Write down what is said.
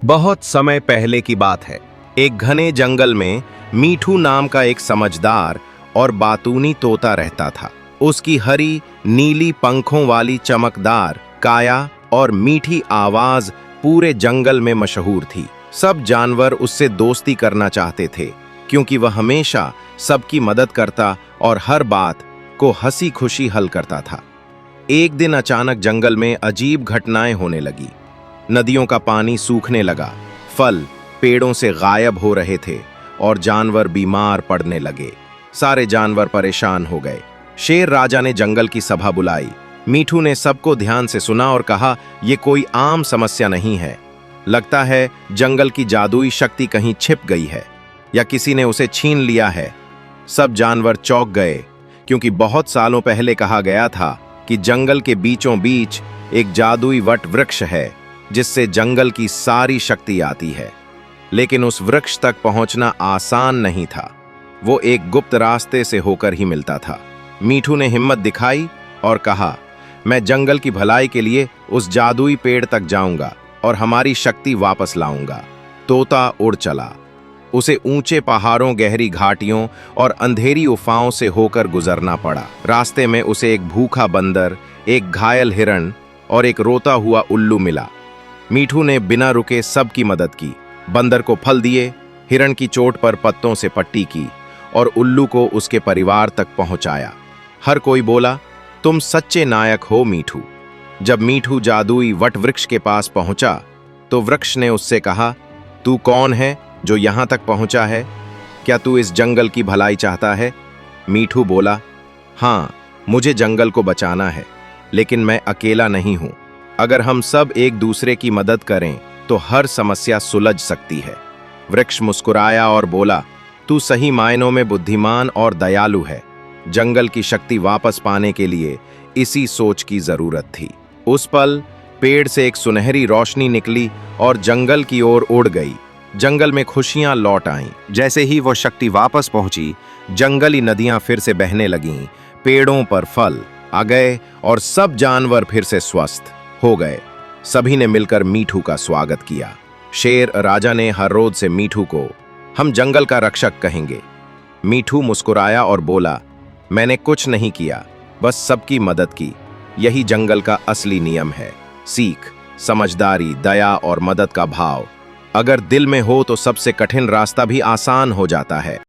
बहुत समय पहले की बात है। एक घने जंगल में मीठू नाम का एक समझदार और बातूनी तोता रहता था। उसकी हरी नीली पंखों वाली चमकदार काया और मीठी आवाज पूरे जंगल में मशहूर थी। सब जानवर उससे दोस्ती करना चाहते थे क्योंकि वह हमेशा सबकी मदद करता और हर बात को हंसी खुशी हल करता था। एक दिन अचानक जंगल में अजीब घटनाएं होने लगी। नदियों का पानी सूखने लगा, फल पेड़ों से गायब हो रहे थे और जानवर बीमार पड़ने लगे। सारे जानवर परेशान हो गए। शेर राजा ने जंगल की सभा बुलाई। मीठू ने सबको ध्यान से सुना और कहा, यह कोई आम समस्या नहीं है। लगता है जंगल की जादुई शक्ति कहीं छिप गई है या किसी ने उसे छीन लिया है। सब जानवर चौंक गए क्योंकि बहुत सालों पहले कहा गया था कि जंगल के बीचों बीच एक जादुई वट वृक्ष है जिससे जंगल की सारी शक्ति आती है। लेकिन उस वृक्ष तक पहुंचना आसान नहीं था। वो एक गुप्त रास्ते से होकर ही मिलता था। मीठू ने हिम्मत दिखाई और कहा, मैं जंगल की भलाई के लिए उस जादुई पेड़ तक जाऊंगा और हमारी शक्ति वापस लाऊंगा। तोता उड़ चला। उसे ऊंचे पहाड़ों, गहरी घाटियों और अंधेरी गुफाओं से होकर गुजरना पड़ा। रास्ते में उसे एक भूखा बंदर, एक घायल हिरण और एक रोता हुआ उल्लू मिला। मीठू ने बिना रुके सबकी मदद की। बंदर को फल दिए, हिरण की चोट पर पत्तों से पट्टी की और उल्लू को उसके परिवार तक पहुंचाया। हर कोई बोला, तुम सच्चे नायक हो मीठू। जब मीठू जादुई वट वृक्ष के पास पहुंचा तो वृक्ष ने उससे कहा, तू कौन है जो यहां तक पहुंचा है? क्या तू इस जंगल की भलाई चाहता है? मीठू बोला, हाँ, मुझे जंगल को बचाना है, लेकिन मैं अकेला नहीं हूं। अगर हम सब एक दूसरे की मदद करें तो हर समस्या सुलझ सकती है। वृक्ष मुस्कुराया और बोला, तू सही मायनों में बुद्धिमान और दयालु है। जंगल की शक्ति वापस पाने के लिए इसी सोच की जरूरत थी। उस पल पेड़ से एक सुनहरी रोशनी निकली और जंगल की ओर उड़ गई। जंगल में खुशियां लौट आईं। जैसे ही वो शक्ति वापस पहुंची, जंगली नदियां फिर से बहने लगीं, पेड़ों पर फल आ गए और सब जानवर फिर से स्वस्थ हो गए। सभी ने मिलकर मीठू का स्वागत किया। शेर राजा ने हर रोज से मीठू को हम जंगल का रक्षक कहेंगे। मीठू मुस्कुराया और बोला, मैंने कुछ नहीं किया, बस सबकी मदद की। यही जंगल का असली नियम है। सीख, समझदारी, दया और मदद का भाव अगर दिल में हो तो सबसे कठिन रास्ता भी आसान हो जाता है।